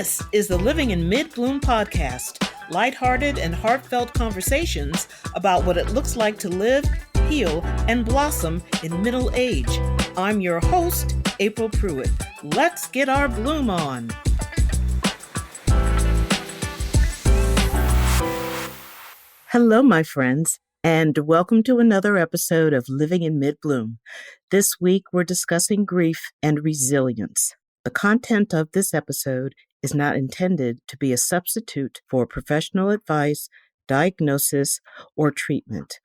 This is the Living in Mid-Bloom podcast, lighthearted and heartfelt conversations about what it looks like to live, heal, and blossom in middle age. I'm your host, April Pruitt. Let's get our bloom on. Hello, my friends, and welcome to another episode of Living in Mid-Bloom. This week, we're discussing grief and resilience. The content of this episode is not intended to be a substitute for professional advice, diagnosis, or treatment.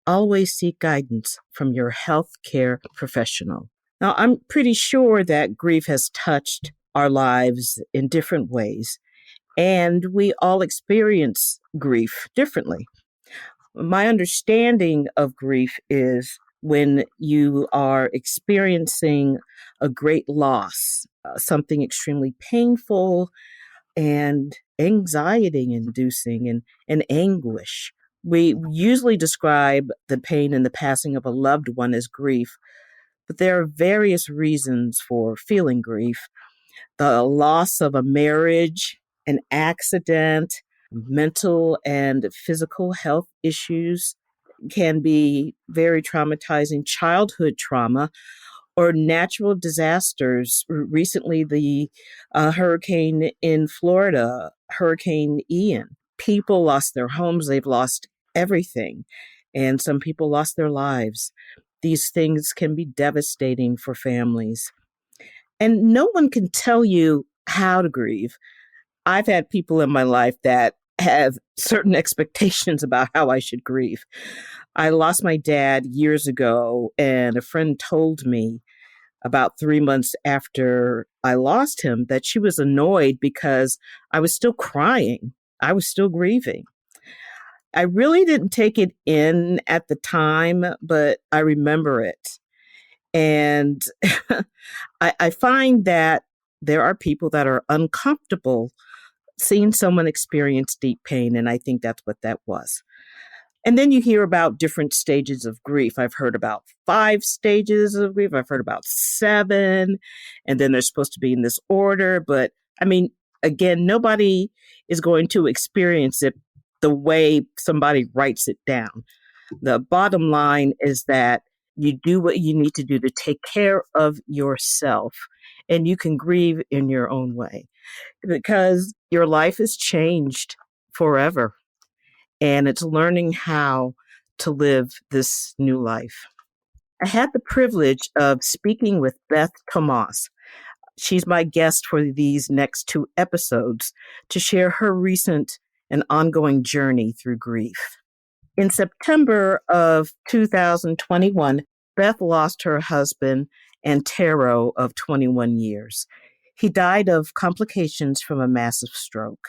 Always seek guidance from your healthcare professional. Now, I'm pretty sure that grief has touched our lives in different ways, and we all experience grief differently. My understanding of grief is when you are experiencing a great loss, something extremely painful and anxiety-inducing and anguish. We usually describe the pain and the passing of a loved one as grief, but there are various reasons for feeling grief. The loss of a marriage, an accident, mental and physical health issues can be very traumatizing. Childhood trauma or natural disasters. Recently, the hurricane in Florida, Hurricane Ian. People lost their homes. They've lost everything. And some people lost their lives. These things can be devastating for families. And no one can tell you how to grieve. I've had people in my life that have certain expectations about how I should grieve. I lost my dad years ago, and a friend told me about 3 months after I lost him that she was annoyed because I was still crying. I was still grieving. I really didn't take it in at the time, but I remember it. And I find that there are people that are uncomfortable seeing someone experience deep pain, and I think that's what that was. And then you hear about different stages of grief. I've heard about 5 stages of grief. I've heard about 7, and then they're supposed to be in this order. But I mean, again, nobody is going to experience it the way somebody writes it down. The bottom line is that you do what you need to do to take care of yourself, and you can grieve in your own way because your life has changed forever. And it's learning how to live this new life. I had the privilege of speaking with Beth Tomas. She's my guest for these next 2 episodes to share her recent and ongoing journey through grief. In September of 2021, Beth lost her husband, Antero, of 21 years. He died of complications from a massive stroke.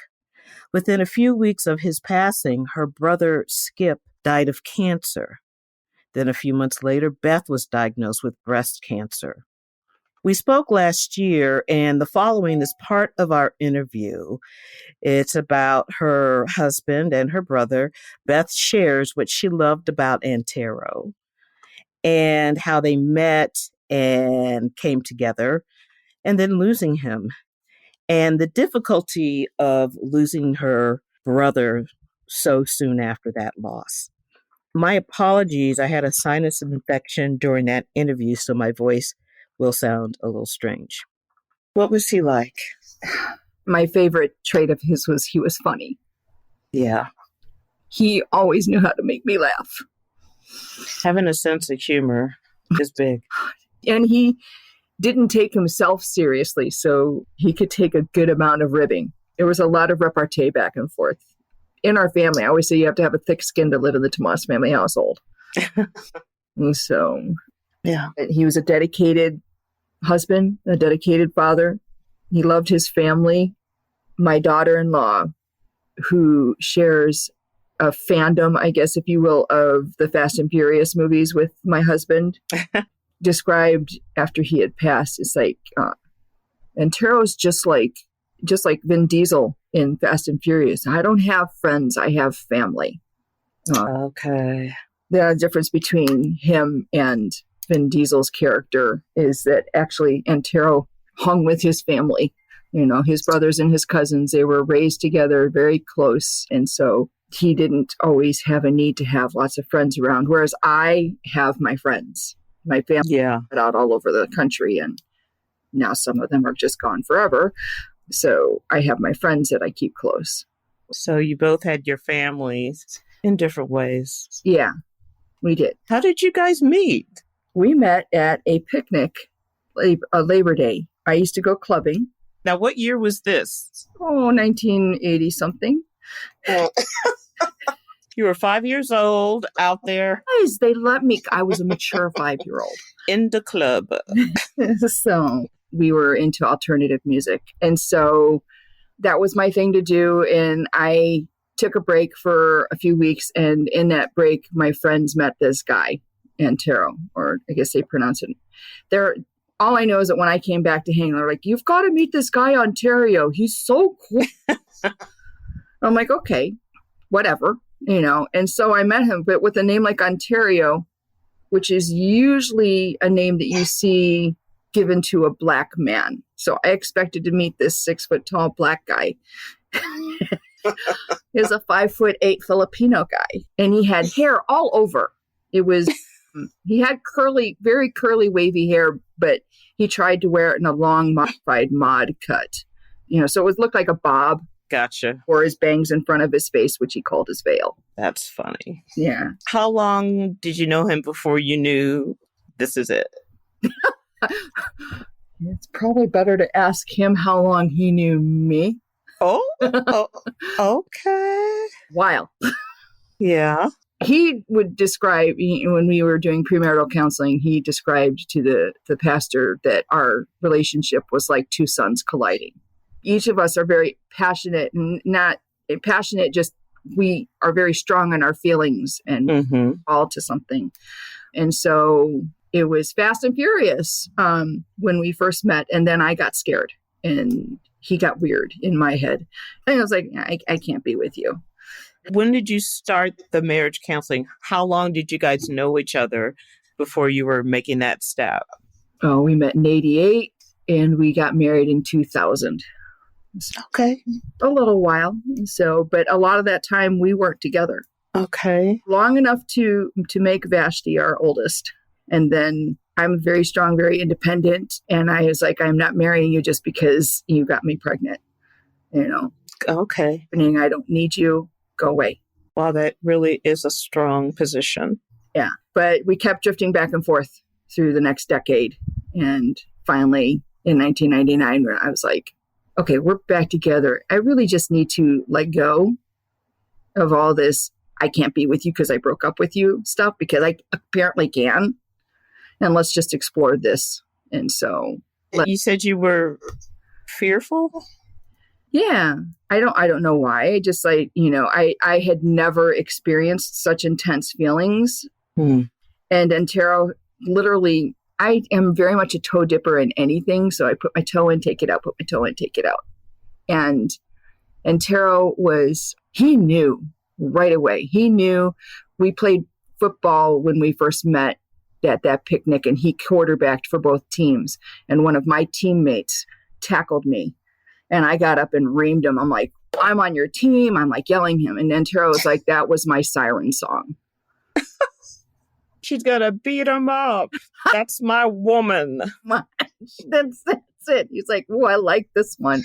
Within a few weeks of his passing, her brother, Skip, died of cancer. Then a few months later, Beth was diagnosed with breast cancer. We spoke last year, and the following is part of our interview. It's about her husband and her brother. Beth shares what she loved about Antero and how they met and came together, and then losing him. And the difficulty of losing her brother so soon after that loss. My apologies, I had a sinus infection during that interview, so my voice will sound a little strange. What was he like? My favorite trait of his was he was funny. Yeah. He always knew how to make me laugh. Having a sense of humor is big. And he didn't take himself seriously, so he could take a good amount of ribbing. There was a lot of repartee back and forth. In our family, I always say you have to have a thick skin to live in the Tomas family household. And so, yeah, he was a dedicated husband, a dedicated father. He loved his family. My daughter-in-law, who shares a fandom, I guess, if you will, of the Fast and Furious movies with my husband, described after he had passed, it's like, Antero's just like Vin Diesel in Fast and Furious. I don't have friends, I have family. Okay. The difference between him and Vin Diesel's character is that actually Antero hung with his family His brothers and his cousins, they were raised together, very close. And so he didn't always have a need to have lots of friends around, whereas I have my friends. My family Yeah. spread out all over the country, and now some of them are just gone forever. So I have my friends that I keep close. So you both had your families in different ways. Yeah, we did. How did you guys meet? We met at a picnic, a Labor Day. I used to go clubbing. Now, what year was this? 1980 something. You were 5 years old out there. Guys, they let me. I was a mature 5-year-old. In the club. So we were into alternative music. And so that was my thing to do. And I took a break for a few weeks. And in that break, my friends met this guy, Antero, or I guess they pronounce it. All I know is that when I came back to hang, they're like, "You've got to meet this guy, Ontario. He's so cool." I'm like, okay, whatever, And so I met him, but with a name like Ontario, which is usually a name that you see given to a black man. So I expected to meet this 6-foot-tall black guy. He was a 5'8" Filipino guy, and he had hair all over. He had very curly, wavy hair, but he tried to wear it in a long, modified mod cut. So it looked like a bob. Gotcha. Or his bangs in front of his face, which he called his veil. That's funny. Yeah. How long did you know him before you knew this is it? It's probably better to ask him how long he knew me. Oh, okay. While. Yeah. He would describe, when we were doing premarital counseling, he described to the pastor that our relationship was like two suns colliding. Each of us are very passionate, and not passionate, just we are very strong in our feelings and all to something. And so it was fast and furious when we first met. And then I got scared and he got weird in my head. And I was like, I can't be with you. When did you start the marriage counseling? How long did you guys know each other before you were making that step? Oh, we met in 1988 and we got married in 2000. Okay. A little while. So, but a lot of that time we weren't together. Okay. Long enough to make Vashti our oldest. And then I'm very strong, very independent. And I was like, I'm not marrying you just because you got me pregnant. Okay. Meaning I don't need you. Go away. Wow, that really is a strong position. Yeah. But we kept drifting back and forth through the next decade. And finally, in 1999, when I was like, okay, we're back together. I really just need to let go of all this. I can't be with you because I broke up with you stuff, because I apparently can. And let's just explore this. And so you said you were fearful? Yeah. I don't know why. I just I had never experienced such intense feelings. And Antero, literally, I am very much a toe dipper in anything. So I put my toe in, take it out, put my toe in, take it out. And Antero he knew right away. He knew. We played football when we first met at that picnic, and he quarterbacked for both teams. And one of my teammates tackled me, and I got up and reamed him. I'm like, I'm on your team. I'm like yelling him. And Antero was like, that was my siren song. She's gonna beat him up. That's my woman. That's it. He's like, oh, I like this one.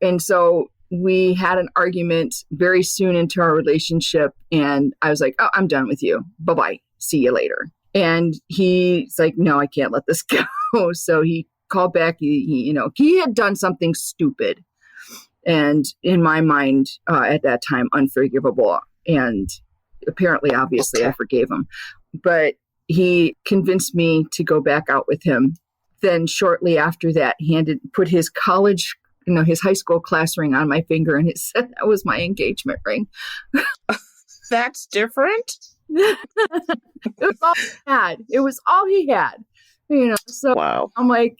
And so we had an argument very soon into our relationship. And I was like, oh, I'm done with you. Bye-bye. See you later. And he's like, no, I can't let this go. So he called back. He had done something stupid. And in my mind, at that time, unforgivable. And apparently, obviously, I forgave him. But he convinced me to go back out with him. Then shortly after that, put his college, his high school class ring on my finger, and it said that was my engagement ring. That's different. It was all he had. It was all he had. So wow. I'm like,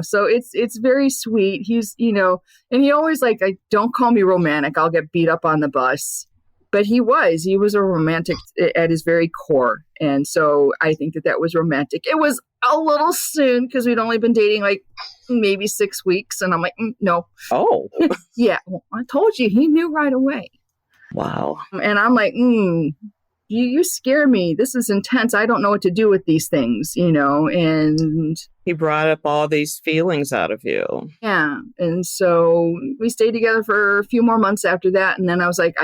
so it's very sweet. He's, and he always like, don't call me romantic. I'll get beat up on the bus. But he was a romantic at his very core. And so I think that was romantic. It was a little soon because we'd only been dating like maybe 6 weeks. And I'm like, no. Oh. Yeah. Well, I told you, he knew right away. Wow. And I'm like, you scare me. This is intense. I don't know what to do with these things, and He brought up all these feelings out of you. yeah. And so we stayed together for a few more months after that. And then I was like,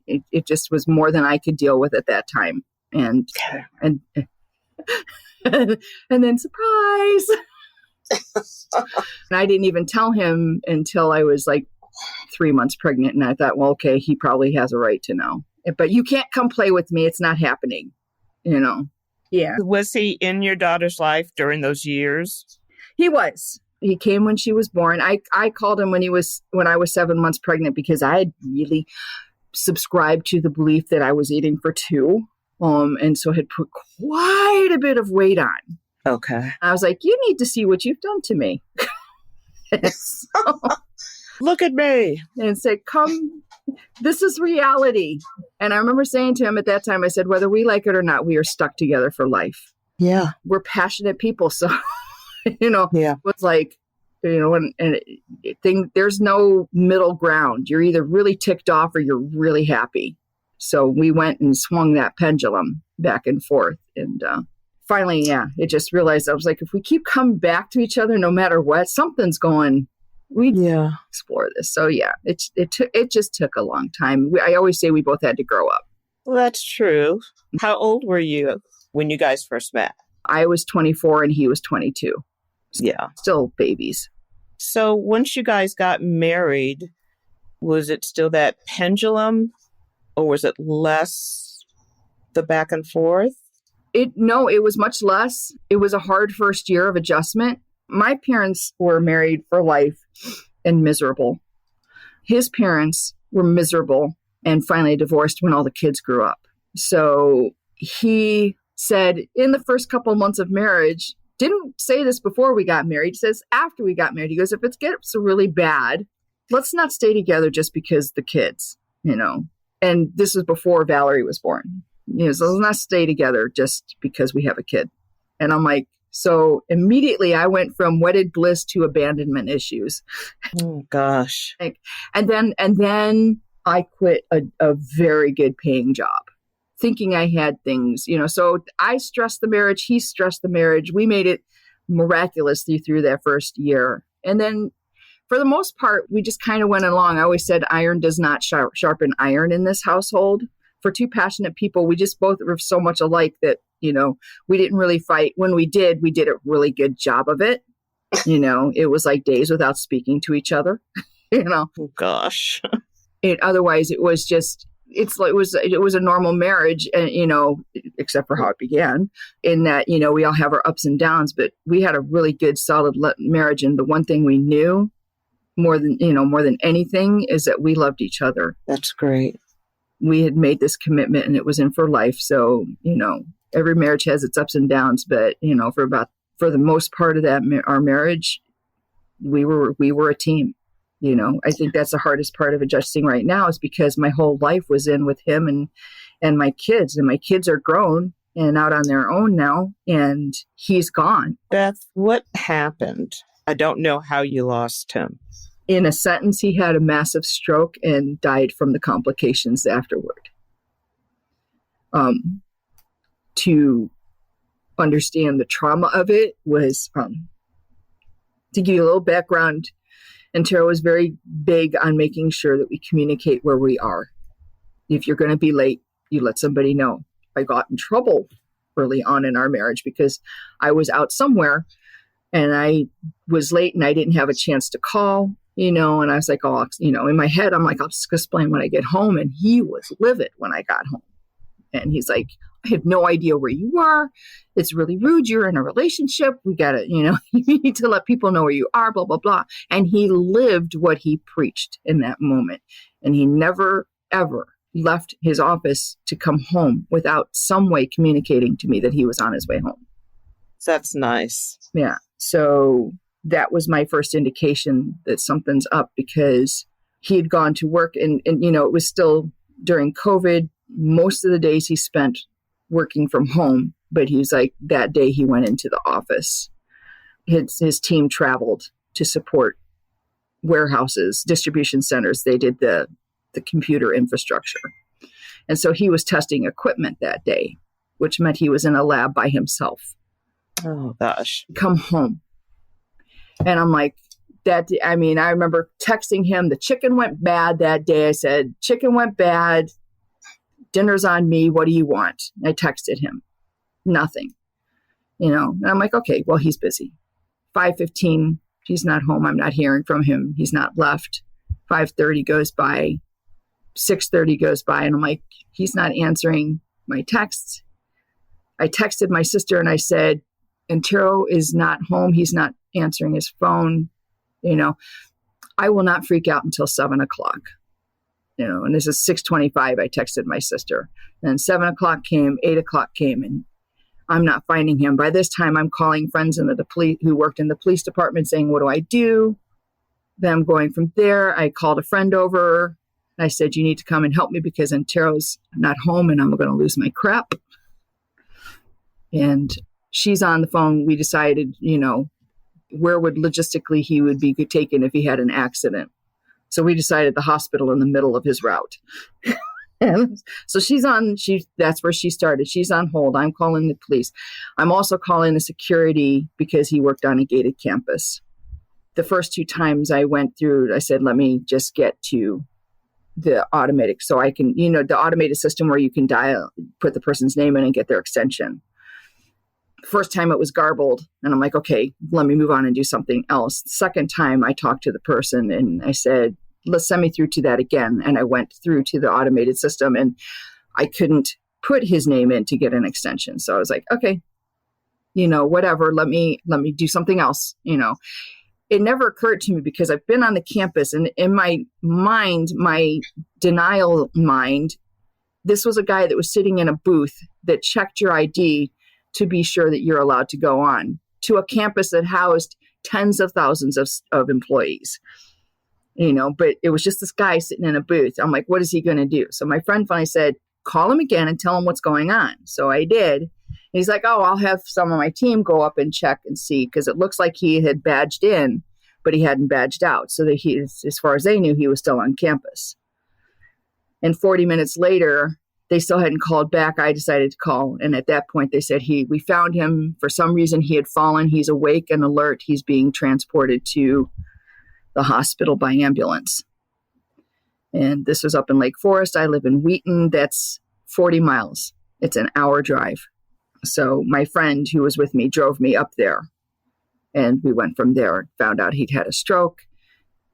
it just was more than I could deal with at that time. And and then surprise. And I didn't even tell him until I was like 3 months pregnant. And I thought, well, okay, he probably has a right to know. But you can't come play with me. It's not happening, Yeah. Was he in your daughter's life during those years? He was. He came when she was born. I called him when I was 7 months pregnant because I had really subscribed to the belief that I was eating for two. And so had put quite a bit of weight on. Okay. I was like, you need to see what you've done to me. So, look at me. And said, come, this is reality. And I remember saying to him at that time, I said, whether we like it or not, we are stuck together for life. Yeah. We're passionate people. So, yeah. It's like, there's no middle ground. You're either really ticked off or you're really happy. So we went and swung that pendulum back and forth. And finally, it just realized, I was like, if we keep coming back to each other, no matter what, something's going, we explore this. So it just took a long time. I always say we both had to grow up. Well, that's true. How old were you when you guys first met? I was 24 and he was 22. Yeah. Still babies. So once you guys got married, was it still that pendulum or was it less the back and forth? No, it was much less. It was a hard first year of adjustment. My parents were married for life and miserable. His parents were miserable and finally divorced when all the kids grew up. So he said in the first couple of months of marriage, didn't say this before we got married, he says after we got married, he goes, if it gets really bad, let's not stay together just because the kids, And this was before Valleri was born. So let's not stay together just because we have a kid. And I'm like, so immediately I went from wedded bliss to abandonment issues. Oh, gosh. And then I quit a very good paying job, thinking I had things, so I stressed the marriage. He stressed the marriage. We made it miraculously through that first year. And then for the most part, we just kind of went along. I always said iron does not sharpen iron in this household. For two passionate people, we just both were so much alike that, we didn't really fight. When we did a really good job of it. It was like days without speaking to each other, Oh, gosh. Otherwise, it was just, it was a normal marriage, and, except for how it began, in that, we all have our ups and downs, but we had a really good, solid marriage. And the one thing we knew more than anything is that we loved each other. That's great. We had made this commitment and it was in for life. So, every marriage has its ups and downs, but, for the most part of that, our marriage, we were a team. I think that's the hardest part of adjusting right now is because my whole life was in with him and my kids, and my kids are grown and out on their own now, and he's gone. Beth, what happened? I don't know how you lost him. In a sentence, he had a massive stroke and died from the complications afterward. To understand the trauma of it was, to give you a little background, Antero was very big on making sure that we communicate where we are. If you're going to be late, you let somebody know. I got in trouble early on in our marriage because I was out somewhere and I was late and I didn't have a chance to call, and I was like, oh, in my head, I'm like, I'll just explain when I get home. And he was livid when I got home. And he's like, I have no idea where you are. It's really rude. You're in a relationship. We got to, you need to let people know where you are, blah, blah, blah. And he lived what he preached in that moment. And he never, ever left his office to come home without some way communicating to me that he was on his way home. That's nice. Yeah. So that was my first indication that something's up, because he had gone to work and it was still during COVID, most of the days he spent working from home, but he was like, that day he went into the office. His team traveled to support warehouses, distribution centers. They did the computer infrastructure. And so he was testing equipment that day, which meant he was in a lab by himself. Oh, gosh. Come home. And I'm like, I remember texting him, the chicken went bad that day. I said, chicken went bad. Dinner's on me. What do you want? I texted him. Nothing. And I'm like, okay, well, he's busy. 5:15, he's not home. I'm not hearing from him. He's not left. 5:30 goes by. 6:30 goes by. And I'm like, he's not answering my texts. I texted my sister and I said, Antero is not home. He's not answering his phone. I will not freak out until 7:00. And this is 6:25. I texted my sister. And 7:00 came, 8:00 came, and I'm not finding him. By this time, I'm calling friends in the police who worked in the police department saying, what do I do? Then I'm going from there. I called a friend over. I said, you need to come and help me because Antero's not home and I'm going to lose my crap. And she's on the phone. We decided, where would logistically he would be taken if he had an accident. So we decided the hospital in the middle of his route. And so that's where she started. She's on hold. I'm calling the police. I'm also calling the security because he worked on a gated campus. The first 2 times I went through, I said, let me just get to the automatic. So I can, the automated system where you can dial, put the person's name in and get their extension. First time it was garbled and I'm like, okay, let me move on and do something else. Second time I talked to the person and I said, let's send me through to that again. And I went through to the automated system and I couldn't put his name in to get an extension. So I was like, okay, whatever, let me do something else. It never occurred to me because I've been on the campus and in my mind, my denial mind, this was a guy that was sitting in a booth that checked your ID to be sure that you're allowed to go on to a campus that housed tens of thousands of employees, but it was just this guy sitting in a booth. I'm like, what is he going to do? So my friend finally said, call him again and tell him what's going on. So I did. And he's like, oh, I'll have some of my team go up and check and see, because it looks like he had badged in, but he hadn't badged out. So that as far as they knew, he was still on campus. And 40 minutes later, they still hadn't called back. I decided to call. And at that point, they said, we found him. For some reason, he had fallen. He's awake and alert. He's being transported to the hospital by ambulance. And this was up in Lake Forest. I live in Wheaton. That's 40 miles. It's an hour drive. So my friend who was with me drove me up there. And we went from there, found out he'd had a stroke,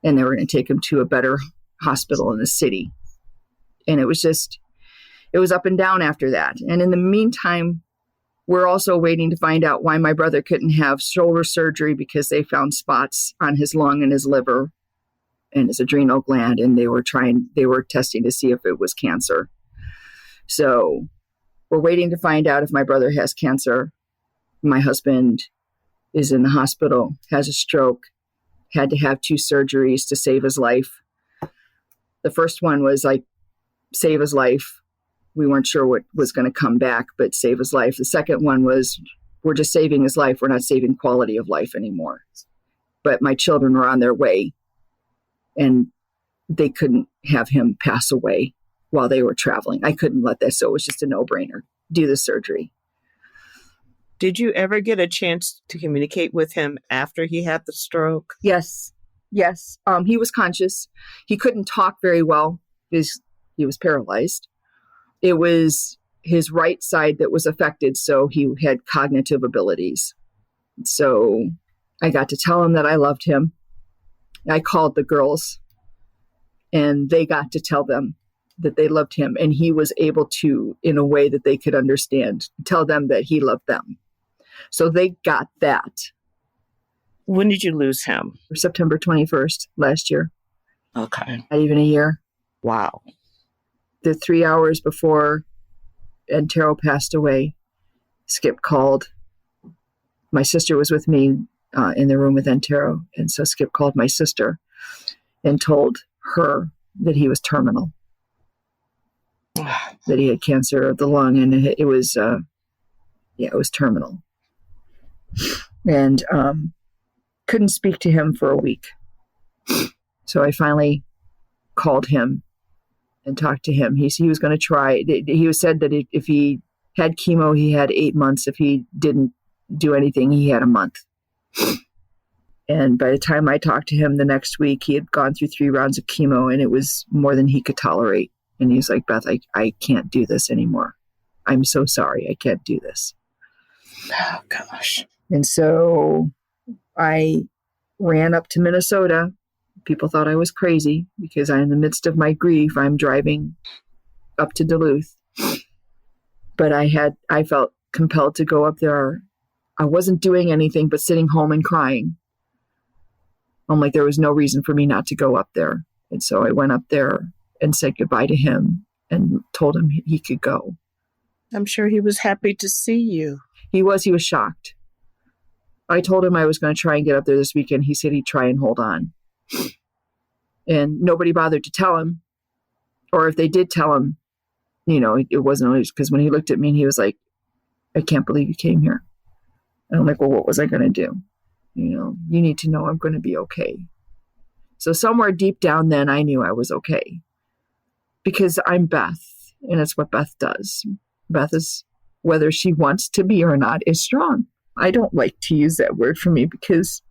and they were going to take him to a better hospital in the city. And it was up and down after that. And in the meantime, we're also waiting to find out why my brother couldn't have shoulder surgery, because they found spots on his lung and his liver and his adrenal gland. And they were testing to see if it was cancer. So we're waiting to find out if my brother has cancer. My husband is in the hospital, has a stroke, had to have 2 surgeries to save his life. The first one was like, save his life. We weren't sure what was going to come back, but save his life. The second one was, we're just saving his life. We're not saving quality of life anymore. But my children were on their way, and they couldn't have him pass away while they were traveling. I couldn't let that. So it was just a no-brainer. Do the surgery. Did you ever get a chance to communicate with him after he had the stroke? Yes. He was conscious. He couldn't talk very well because he was paralyzed. It was his right side that was affected, so he had cognitive abilities. So I got to tell him that I loved him. I called the girls, and they got to tell them that they loved him, and he was able to, in a way that they could understand, tell them that he loved them. So they got that. When did you lose him? September 21st last year. Okay. Not even a year. Wow. The 3 hours before Antero passed away, Skip called. My sister was with me in the room with Antero. And so Skip called my sister and told her that he was terminal. that he had cancer of the lung, and it was terminal. And couldn't speak to him for a week. So I finally called him and talked to him. He was going to try. He said that if he had chemo, he had 8 months. If he didn't do anything, he had a month. And by the time I talked to him the next week, he had gone through 3 rounds of chemo, and it was more than he could tolerate. And he was like, Beth, I can't do this anymore. I'm so sorry. I can't do this. Oh, gosh. And so I ran up to Minnesota. People thought I was crazy because I'm in the midst of my grief. I'm driving up to Duluth. But I felt compelled to go up there. I wasn't doing anything but sitting home and crying. I'm like, there was no reason for me not to go up there. And so I went up there and said goodbye to him and told him he could go. I'm sure he was happy to see you. He was shocked. I told him I was going to try and get up there this weekend. He said he'd try and hold on. And nobody bothered to tell him. Or if they did tell him, it wasn't always, because when he looked at me, he was like, I can't believe you came here. And I'm like, well, what was I going to do? You need to know I'm going to be okay. So somewhere deep down then, I knew I was okay. Because I'm Beth, and it's what Beth does. Beth is, whether she wants to be or not, is strong. I don't like to use that word for me because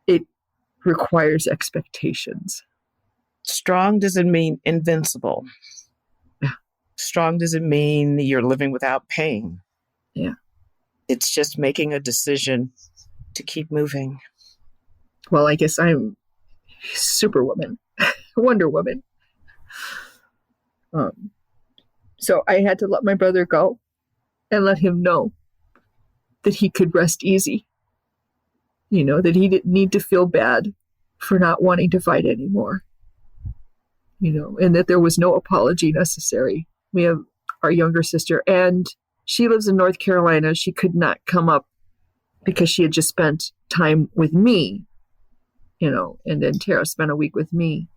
it requires expectations. Strong doesn't mean invincible. Yeah. Strong doesn't mean you're living without pain. Yeah. It's just making a decision to keep moving. Well, I guess I'm Superwoman, Wonder Woman. So I had to let my brother go and let him know that he could rest easy. That he didn't need to feel bad for not wanting to fight anymore. And that there was no apology necessary. We have our younger sister, and she lives in North Carolina. She could not come up because she had just spent time with me, and Antero spent a week with me.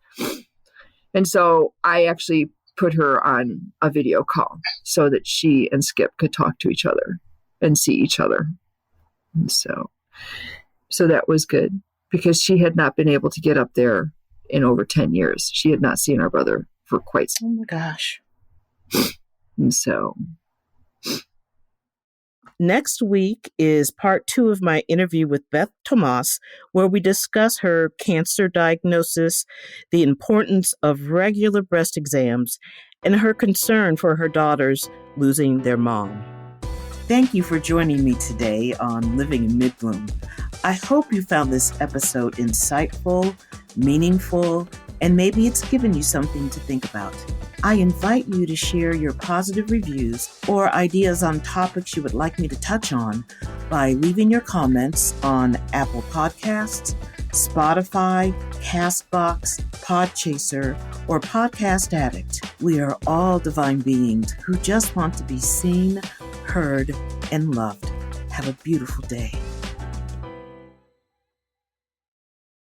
And so I actually put her on a video call so that she and Skip could talk to each other and see each other. And so that was good because she had not been able to get up there in over 10 years. She had not seen our brother for quite some time. Oh my gosh. And so next week is part 2 of my interview with Beth Tomas, where we discuss her cancer diagnosis, the importance of regular breast exams, and her concern for her daughters losing their mom. Thank you for joining me today on Living in Midbloom. I hope you found this episode insightful, meaningful, and maybe it's given you something to think about. I invite you to share your positive reviews or ideas on topics you would like me to touch on by leaving your comments on Apple Podcasts, Spotify, CastBox, Podchaser, or Podcast Addict. We are all divine beings who just want to be seen, heard, and loved. Have a beautiful day.